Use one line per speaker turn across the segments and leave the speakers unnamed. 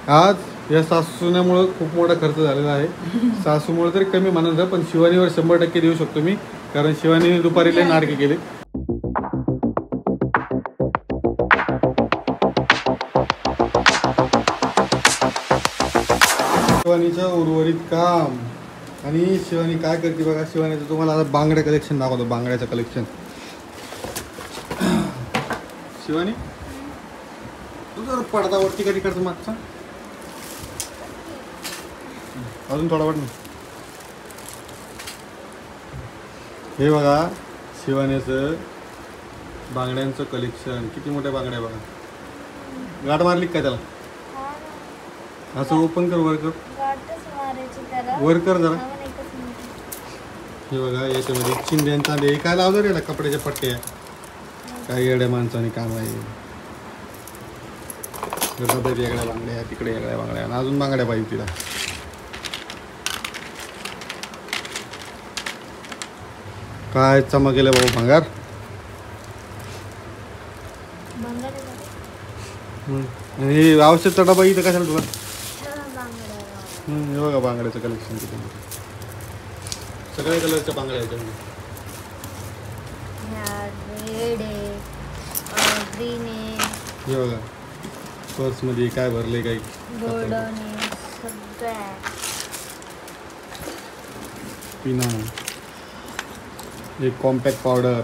आज या सासूण्यामुळं खूप मोठा खर्च झालेला आहे. सासूमुळे तरी कमी म्हणायचं, पण शिवानीवर 100% देऊ शकतो मी, कारण शिवानीने दुपारी लय नाटके केले. शिवानीचं उर्वरित काम. आणि शिवानी काय करते बघा. शिवानीचं तुम्हाला आता बांगड्या कलेक्शन दाखवतो. बांगड्याचं कलेक्शन. शिवानी तुझं पडदा वरती कधी करतो मागचा अजून थोडा वाट ना. हे बघा शिवानीचं बांगड्यांचं कलेक्शन. किती मोठ्या बांगड्या बघा. गाठ मारली काय त्याला. असं ओपन कर. वर कर. वर कर जरा. हे बघा याच्यामध्ये चिंध्यांचा हे काय लावलं रे कपड्याच्या पट्ट्या. काही येड्या माणसाने काम आहे. वेगळ्या बांगड्या तिकडे वेगळ्या बांगड्या आणि अजून बांगड्या पाहिजे तिला. काय चमकेले भाऊ भांगार. आणि औषधचा डबा इथं कशाला तुला. हे बघा बांगड्याचं कलेक्शन किती मोठं. सगळ्या कलरच्या बांगड्या आहेत. हे बघा पर्स मध्ये काय भरले काही पिना. एक कॉम्पॅक्ट पावडर.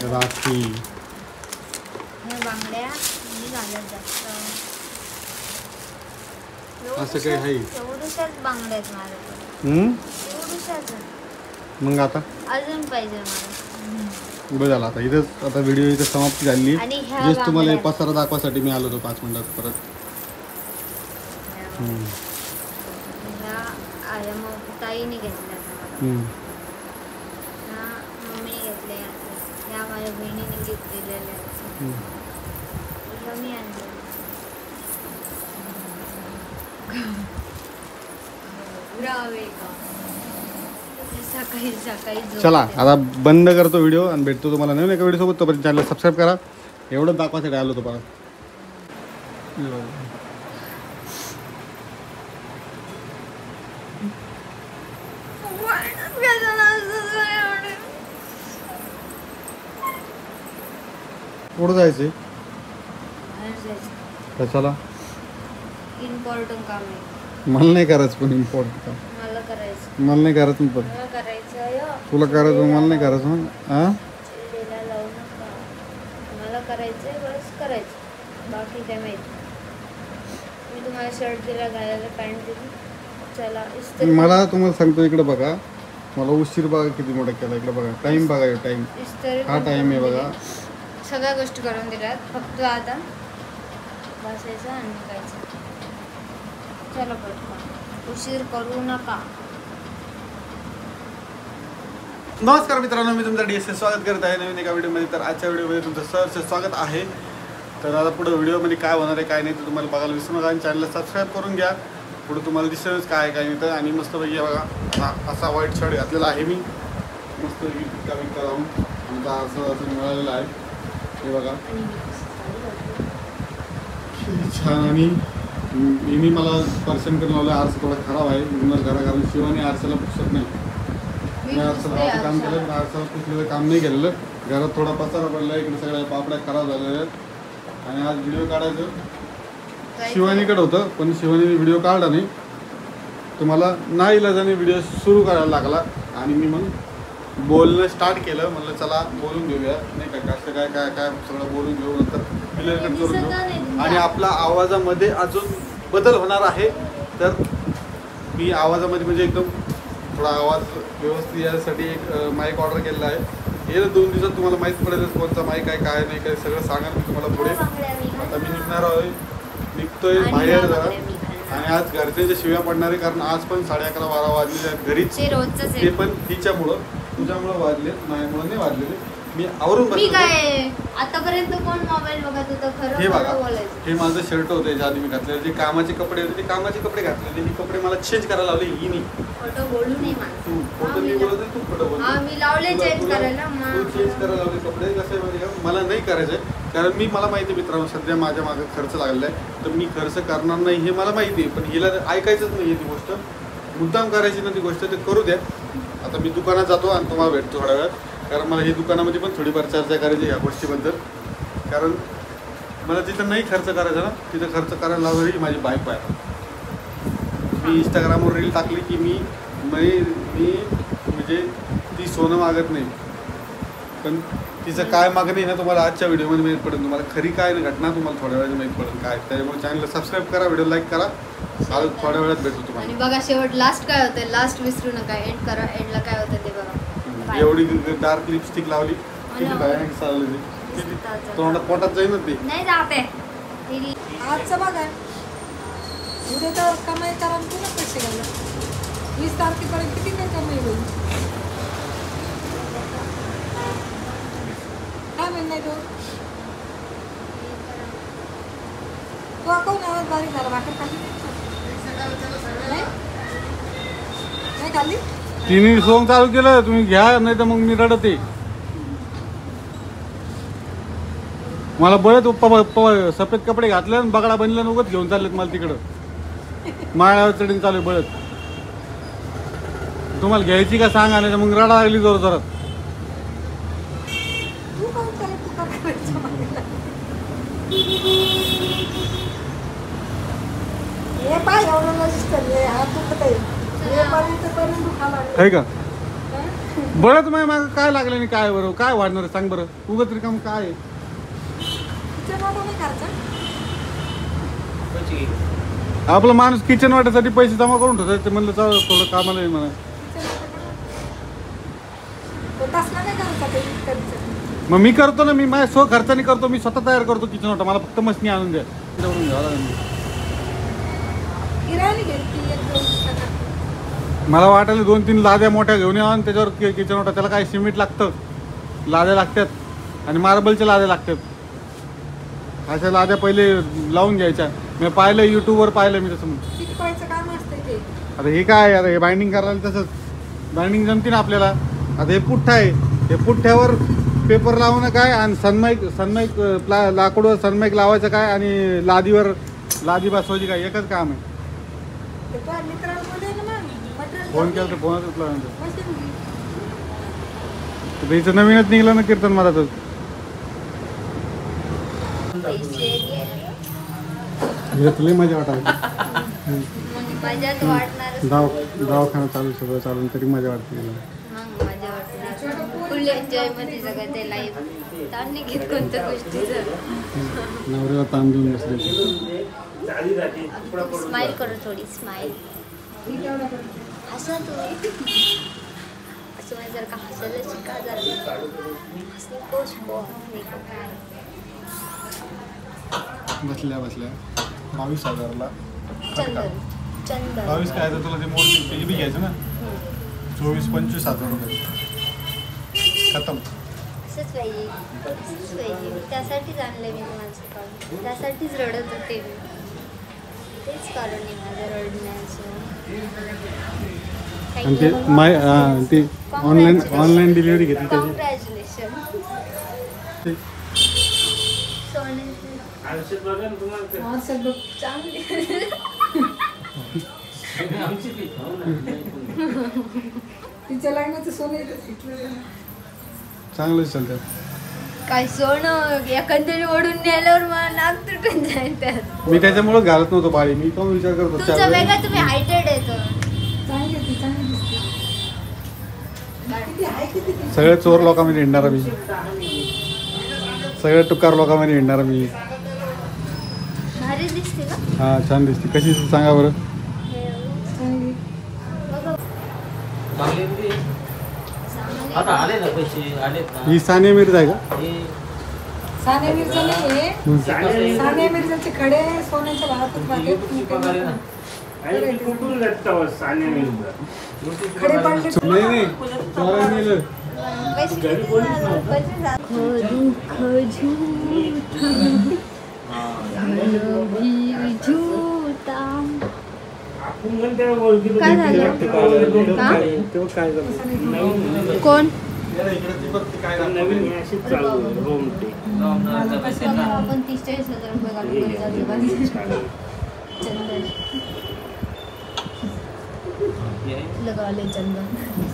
राखी. असं काही आहे. मग आता
अजून पाहिजे
बरं झालं. आता इथंच आता व्हिडिओ इथं समाप्ती झाली. जस्ट तुम्हाला पसारा दाखवासाठी मी आलो होतो 5 मिनिटात परत.
ताईने घेतल्या. मम्मीने घेतल्या. ह्या माझ्या बहिणीने गिफ्ट दिलेल्या. मी आणले. सकाळी सकाळी
चला आता बंद करतो व्हिडिओ आणि भेटतो तुम्हाला नवीन एका व्हिडिओ सोबत. तोपर्यंत चॅनलला सबस्क्राईब करा. एवढं दाखवासाठी आलो होतो परत. कुठं जायचे. कशाला.
इम्पॉर्टंट काम आहे.
मला नाही करायचं पण इम्पॉर्टंट काम.
मला करायचं.
मला नाही करायचं पण.
मला करायचं.
तुला करायचं मला नाही करायचं. मग हां
लावू नका. मला करायचंय बस करायचं. बाकी काय माहिती. मी तुम्हाला शर्ट दिला घालायला. पॅन्ट दिली. चला
मला तुम्हाला सांगतो इकडे बघा. मला उशीर बघा किती मोठा केला. इकडे बघा टाइम बघा. टाइम हा टाइम आहे बघा.
सगळ्या गोष्टी करून दिल्यात. फक्त आता बसायचं आणि निघायचं. चला पटकन. उशीर करू नका.
नमस्कार मित्रांनो, मी तुमचं DSS स्वागत करत आहे नवीन एका व्हिडिओमध्ये. तर आजच्या व्हिडिओमध्ये तुमचं सहर्ष स्वागत आहे. तर आता पुढे व्हिडिओमध्ये काय होणार आहे काय नाही ते तुम्हाला बघायला विसरू नका. आणि चॅनलला सबस्क्राईब करून घ्या. पुढे तुम्हाला दिसेलच काय काय नाही. तर आणि मस्तपैकी बघा असा व्हाईट शर्ट घातलेला आहे मी. मस्तपैकी विका लावून आमचा असं मिळालेलं आहे. हे बघा छान. आणि मी मला पर्सन करून लावलं. आरसा थोडा खराब आहे म्हणून घरा. कारण शिवानी आरसाला पुसत नाही. मी आरसा काम केलं पण आरसा पुसलेलं काम नाही केलेलं. घरात थोडा पसारा पडला. इकडे सगळ्या पापड्या खराब झालेल्या आहेत. आणि आज व्हिडिओ काढायचं शिवानीकडे होतं पण शिवानीने व्हिडिओ काढला नाही. तुम्हाला नाईलाजाने व्हिडिओ सुरू करायला लागला. आणि मी मग बोलणं स्टार्ट केलं. म्हणलं चला बोलून घेऊया नाही का. कसं काय काय काय सगळं बोलून घेऊ. नंतर क्लिअर कट करून घेऊ. आणि आपला आवाजामध्ये अजून बदल होणार आहे. तर मी आवाजामध्ये म्हणजे एकदम थोडा आवाज व्यवस्थित यासाठी एक माईक ऑर्डर केलेला आहे. हे 2 दिवसात तुम्हाला माहीत पडेल कोणता माईक आहे काय नाही काय सगळं सांगा मी तुम्हाला पुढे. आता मी निघतोय बाहेर जरा. आणि आज घरच्यांच्या शिव्या पडणारे कारण आज पण 11:30-12 वाजलेले आहेत घरीच. ते पण तिच्यामुळं तुझ्यामुळं वाजलेत. माझ्यामुळं नाही वाजलेले. मी आवरून बसलो.
आतापर्यंत कोण मोबाईल बघत होतं. खरं
हे बघा
बोलायचं.
हे माझं शर्ट होतं याच्या आधी मी घातलेले. जे कामाचे कपडे होते ते कामाचे कपडे घातलेले. हे कपडे मला चेंज करायला लावले. ही नाही
खोटं बोलू नये
तू खोटं मी बोलत तू खोटं बोलतो.
मी लावले चेंज करायला.
तू चेंज करायला लावले कपडे. कसं आहे माहिती का मला नाही करायचंय. कारण मला माहिती आहे मित्रांनो, सध्या माझ्या मागे खर्च लागलेला आहे, तर मी खर्च करणार नाही हे मला माहिती आहे. पण हिला ऐकायचंच नाही आहे ती गोष्ट, मुद्दाम करायची ना ती गोष्ट, ते करू द्या. आता मी दुकानात जातो आणि तुम्हाला भेटतो थोड्या वेळात, कारण मला ही दुकानामध्ये पण थोडीफार चर्चा करायची ह्या गोष्टीबद्दल. कारण मला जिथं नाही खर्च करायचा ना, तिथं खर्च करायला लावली माझी बायको आहे. मी इंस्टाग्रामवर रील टाकली की मी म्हणजे ती सोनं मागत नाही, पण तिचं काय मागणं आहे ना तुम्हाला आजच्या व्हिडिओमध्ये माहीत पडेल. तुम्हाला खरी काय घटना तुम्हाला थोड्या वेळात माहीत पडेल काय. त्याच्यामुळे चॅनलला सबस्क्राईब करा, व्हिडिओ लाईक करा. आज थोड्या वेळात भेटू तुम्हाला.
आणि बघा शेवट लास्ट काय होतं, लास्ट विसरू नका, एंड करा. एंडला काय होतं ते बघा.
एवढी डार्क लिपस्टिक लावली, किती भयानक चालली ती, तोंडात पोटात जाईन ती.
नाही जाते
आजचं बघा, उद्या तर कमाई करा आणि पुन्हा पैसे घाला. 20 तारखेपर्यंत किती काय कमाई होईल काय म्हणणं तो कोण आवाज बारीक झाला. भाकर खाली नाही खाल्ली.
तिने सोंग चालू केलं, तुम्ही घ्या नाही तर मग मी रडते. मला बळत सफेद कपडे घातले आणि बगडा बनला उगत घेऊन चाललेत मला तिकडं माळ्यावर चढून चालू बळत. तुम्हाला घ्यायची का सांगा, नाही तर मग रडा लागली जोर जोरात.
तू काय चालेल तू काय करायचं मला हे पाय एवढं नजीक चालले हा दुखत आहे हे पर्यंत दुखायला
आहे का बळत माय माग काय लागलं नाही काय बरं काय वाढणार सांग बरं. उगत रिकाम काय आहे. आपला माणूस किचन वाट्यासाठी पैसे जमा करून ठेवतात, ते म्हणलं चाल थोडं कामाला आहे म्हणा. मग मी करतो ना, मी माझ्या स्व खर्चाने करतो, मी स्वतः तयार करतो किचन वाटा. मला फक्त मशनी आणून द्या, तेवढून घ्यावं लागेल. मला वाटायला 2-3 लाद्या मोठ्या घेऊन यावं आणि त्याच्यावर किचन वाटा. त्याला काय सिमेंट लागतं, लाद्या लागतात आणि मार्बलच्या लाद्या लागतात. अशा लाद्या पहिले लावून घ्यायच्या. मी पाहिलं युट्यूबवर पाहिलं मी तसं. आता हे काय, आता हे बाइंडिंग करायला तसंच बाइंडिंग जमते ना आपल्याला. आता हे पुठ्ठा आहे, हे पुठ्ठ्यावर पेपर लावणं काय आणि सनमाईक लाकूडवर सनमाईक लावायचं काय आणि लादी बसवायची काय, एकच काम आहे. फोन केला तर फोनच उचला. इथं नवीनच निघलं ना कीर्तन मला तर. तुला मजा वाटायची, दवाखाना चालू सगळं चालून तरी मजा वाटते.
फुल एन्जॉय मध्ये सगळं ते लाईफ. ताण नाही घेत कोणत्या गोष्टीचं.
नवऱ्याला ताण देऊन बसले.
स्माइल करो, थोडी स्माइल. हसा तू असं म्हणजे जर का हसायला शिका जरा.
बसल्या 22,000ला
चंदन
22 काय तर तुला ते मोठी बी घ्यायचं ना. 24-25,000 रुपये खतम.
असंच पाहिजे, असंच पाहिजे. मी त्यासाठीच आणलं मी माझं काम, त्यासाठीच रडत होते मी. तेच कारण आहे माझं रडण्याचं.
आणि ते ऑनलाईन डिलिव्हरी घेतली त्याची.
कॉंग्रॅच्युलेशन.
चांगलंच चालतं.
काय सोनं एखाद्याने ओढून नेल्यावर मला नाक तुटून जाईल त्यात.
मी त्याच्यामुळेच घालत नव्हतो बाळी. मी पण विचार करतो
तुमचा वेगळा, तुम्ही हायटेड येतो.
सगळे चोर लोकांमध्ये हिंडणारा मी, सगळे टुकार लोकांमध्ये हिंडणारा मी.
भारी दिसते का?
हा छान दिसते. कशी सांगा बरं. ही सानिया मिर्झा आहे का?
सानिया मिर्झा नाही, सानिया मिर्झाचे खडे सोन्याच्या भावातच खडे पडले
नाही चोरायला नेलं.
काय झालं? कोण
नवीन हे अशीच चालू आहे रोम ते
आपण 30-40 हजार रुपये घालून चंदन लगावले चंदन.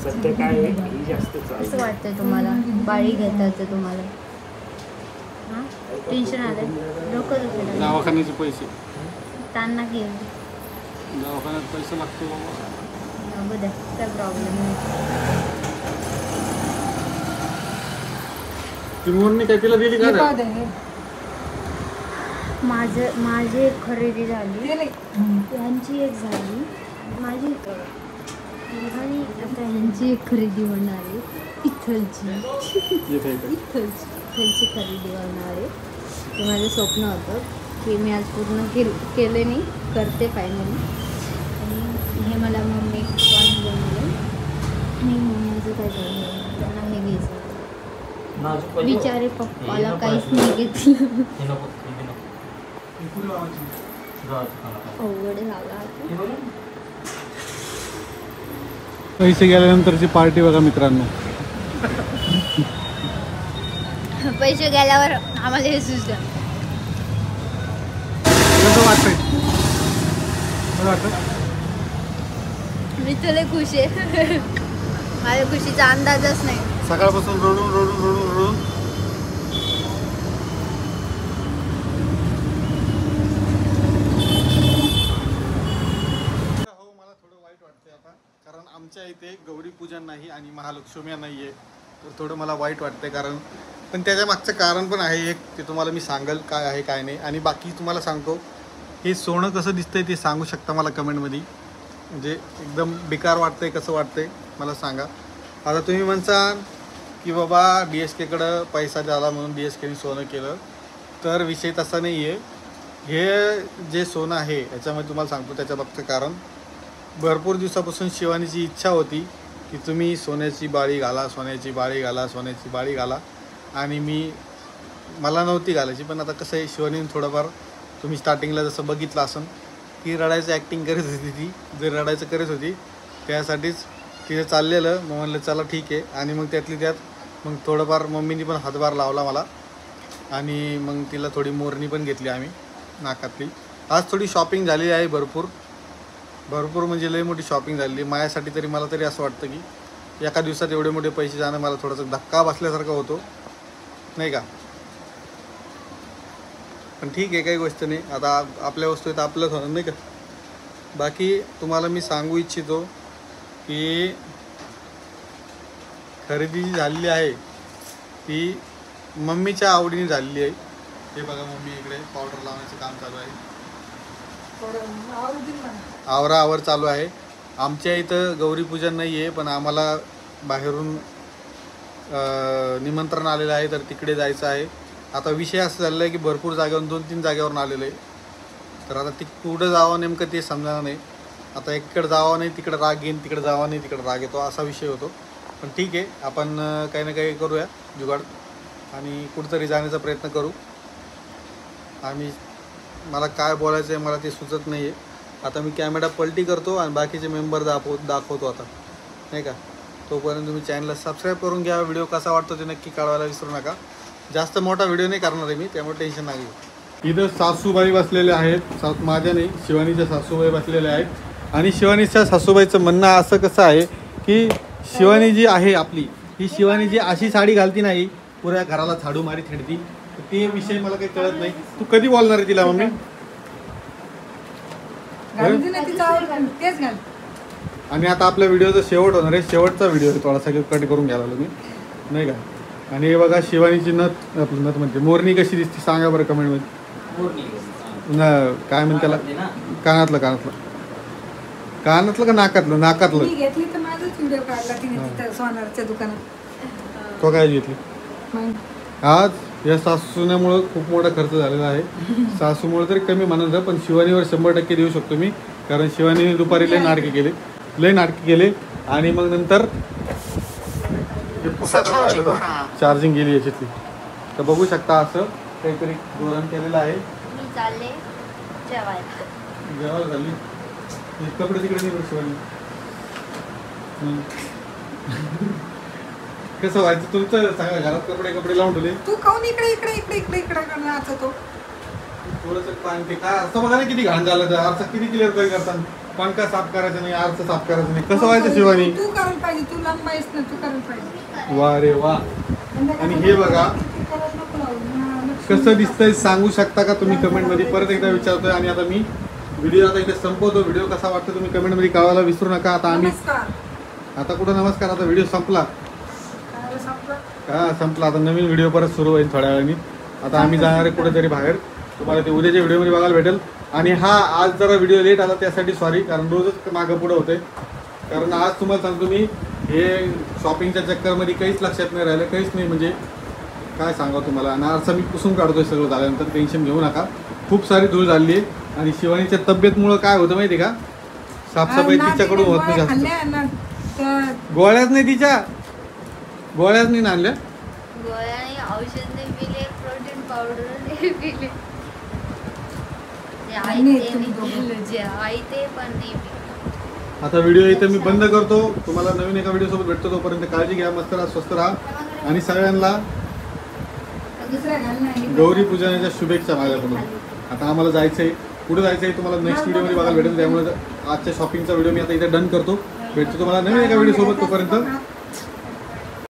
सध्या काय आहे ही जास्त चालू
असं वाटतंय तुम्हाला बाळी घेतात तुम्हाला हां टेन्शन आलं डोकं दुखलं
दवाखान्याचे पैसे
त्यांना घेऊन
दवाखान्यात पैसे लागतो
बघा काय प्रॉब्लेम नाही.
ती मोरनी काय तिला दिली का रे?
माझी एक खरेदी झाली यांची एक झाली माझी आणि आता यांची एक खरेदी होणार आहे इथलची खरेदी होणार आहे. ते माझं स्वप्न होतं की मी आज पूर्ण केले नाही करते फायनली. आणि हे मला मम्मी वाण बनवलं आणि मम्मीचं काय झालं त्यांना हे घ्यायचं बिचारे पप्पाला काहीच नाही घेतलं. अवघड झाला.
पैसे गेल्यानंतरची पार्टी बघा मित्रांनो.
पैसे गेल्यावर आम्हाला हे सुचलं.
कसं वाटतंय?
मी तुला खुश आहे. माझ्या खुशीचा अंदाजच नाही.
सकाळपासून रडून मला थोडं वाईट वाटतंय आता, कारण आमच्या इथे गौरी पूजन नाही आणि महालक्ष्मी नाही आहे, तर थोडं मला वाईट वाटतंय. कारण पण त्याच्या मागचं कारण पण आहे एक, ते तुम्हाला मी सांगेल काय आहे काय नाही. आणि बाकी तुम्हाला सांगतो, हे सोनं कसं दिसतंय ते सांगू शकता मला कमेंटमध्ये. म्हणजे एकदम बेकार वाटतंय कसं वाटतंय मला सांगा. आता तुम्ही म्हणसाल की बाबा DSKकडं पैसा झाला म्हणून DSKने सोनं केलं, तर विषय तसा नाही आहे. हे जे सोनं आहे याच्यामध्ये तुम्हाला सांगतो त्याच्या मागचं कारण, भरपूर दिवसापासून शिवानीची इच्छा होती की तुम्ही सोन्याची बाळी घाला, सोन्याची बाळी घाला, सोन्याची बाळी घाला. आणि मला नव्हती घालायची, पण आता कसं आहे शिवानीने थोडंफार, तुम्ही स्टार्टिंगला जसं बघितलं असेल की रडायचं ॲक्टिंग करत होती ती, जे रडायचं करत होती त्यासाठीच तिथं चाललेलं. मग म्हणलं चला ठीक आहे. आणि मग त्यातली त्यात मग थोडंफार मम्मीनी पण हातभार लावला मला, आणि मग तिला थोडी मोरणी पण घेतली आम्ही नाकातली. आज थोडी शॉपिंग झालेली आहे, भरपूर म्हणजे लई मोठी शॉपिंग झालेली माझ्यासाठी. तरी मला तरी असं वाटतं की एका दिवसात एवढे मोठे पैसे जाणं मला थोडासा धक्का बसल्यासारखा होतो, नाही का. पण ठीक आहे, काही गोष्ट नाही. आता आपल्या वस्तू तर आपलंच होणार, नाही का. बाकी तुम्हाला मी सांगू इच्छितो की खरेदी जी झालेली आहे ती मम्मीच्या आवडीने झालेली आहे. हे बघा मम्मी इकडे पावडर लावण्याचं काम चालू आहे, आवराआवर चालू आहे. आमच्या इथं गौरीपूजन नाही आहे, पण आम्हाला बाहेरून निमंत्रण आलेलं आहे, तर तिकडे जायचं आहे. आता विषय असं झालेला आहे की भरपूर जागेवरून 2-3 जागेवरून आलेलं आहे, तर आता ती कुठं जावं नेमकं ते समजणार नाही. आता इकडं जावं नाही तिकडं राग येईन, तिकडं जावं नाही तिकडं राग येतो, असा विषय होतो. पण ठीक आहे, आपण काही ना काही करूया जुगाड आणि कुठंतरी जाण्याचा प्रयत्न करू. मला काय बोलायचं आहे मला ते सुचत नाही आहे. आता मी कॅमेरा पलटी करतो आणि बाकीचे मेंबर दाखवतो आता, नाही का. तोपर्यंत तुम्ही चॅनलला सबस्क्राईब करून घ्या. व्हिडिओ कसा वाटतो ते नक्की कळवायला विसरू नका. जास्त मोठा व्हिडिओ नाही करणार आहे मी, त्यामुळे टेन्शन नाही घेऊ. इथं सासूबाई बसलेल्या आहेत, माझ्या नाही शिवानीच्या सासूबाई बसलेल्या आहेत. आणि शिवानीच्या सासूबाईचं म्हणणं असं कसं आहे की शिवानी जी आहे आपली, ही शिवानी जी अशी साडी घालती नाही, पुऱ्या घराला झाडू मारी थेडती, ते विषय मला काही कळत नाही. तू कधी बोलणार आहे तिला मम्मी? आणि आता आपल्या व्हिडिओचा शेवट होणार आहे, शेवटचा व्हिडिओ आहे, थोडासा कट करून घ्यायला लागलो मी, नाही का. आणि हे बघा शिवानीची आपली नथ म्हणते मोरणी कशी दिसते सांगा बरं कमेंटमध्ये. काय म्हणते त्याला, कानातलं का नाकातलं
घेतली तर माझाच व्हिडिओ काढला तिने सोनारच्या दुकानात.
तो काय घेतली आज. या सासूण्यामुळं खूप मोठा खर्च झालेला आहे. सासूमुळे तरी कमी म्हणत, पण शिवानीवर 100% देऊ शकतो मी, कारण शिवानीने दुपारी लय नाटके केले. आणि मग नंतर चार्जिंग गेली याच्यातली, तर बघू शकता असं काहीतरी धोरण केलेलं आहे. जेवायला झाली कपडे तिकडे नाही शिवानी. कसं व्हायचं तुमचं सांगा. घरात कपडे लावून ठेवले.
तू काऊन इकडे इकडे इकडे इकडे इकडे नाचतो.
थोडंसं पाणी ते काय असं बघा ना किती घाण झालं. आरसा किती क्लिअर काही करतात. पंखा साफ करायचं नाही, आरसा साफ करायचं नाही. कसं व्हायचं शिवानी?
तू करायला पाहिजे. तू लांब आहेस ना, तू करायला पाहिजे.
वा रे वा. आणि हे बघा कसं दिसतंय सांगू शकता का तुम्ही कमेंटमध्ये? परत एकदा विचारतोय. आणि आता मी व्हिडिओ आता इथे संपवतो. व्हिडिओ कसा वाटतो तुम्ही कमेंटमध्ये कळवायला विसरू नका. आता आम्ही आता कुठं नमस्कार, आता व्हिडिओ संपला. हा संपला. आता नवीन व्हिडिओ परत सुरू होईल थोड्या वेळाने. आता आम्ही जाणार आहे कुठेतरी बाहेर. तुम्हाला ते उद्याच्या व्हिडिओमध्ये बघायला भेटेल. आणि हा आज जरा व्हिडिओ लेट आला त्यासाठी सॉरी, कारण रोजच मागं पुढं होते. कारण आज तुम्हाला सांगतो मी हे शॉपिंगच्या चक्करमध्ये काहीच लक्षात नाही राहिलं, काहीच नाही. म्हणजे काय सांगा तुम्हाला. आणि आरसा मी पुसून काढतोय सगळं झाल्यानंतर, टेन्शन घेऊ नका. खूप सारी धूळ झाली आहे. आणि शिवानीच्या तब्येतमुळं काय होतं माहिती आहे का, साफसफाई तिच्याकडून होत नाही जास्त. गोळ्याच नाही तिच्या, गोळ्याच नाही आणल्या.
गोळ्याने औषध नाही पिले, प्रोटीन पावडर नाही पिले.
आता व्हिडिओ इथं मी बंद करतो. तुम्हाला नवीन एका व्हिडिओ सोबत भेटतो. तोपर्यंत काळजी घ्या, मस्त राहा, स्वस्त राहा. आणि सगळ्यांना गौरी पूजनाच्या शुभेच्छा माझ्याकडून. आता आम्हाला जायचंय. कुठे जायचंय तुम्हाला नेक्स्ट व्हिडिओमध्ये बघायला भेटेल. त्यामुळे आजच्या शॉपिंगचा व्हिडिओ मी आता इथे डन करतो. भेटतो तुम्हाला नवीन एका व्हिडिओ सोबत. तोपर्यंत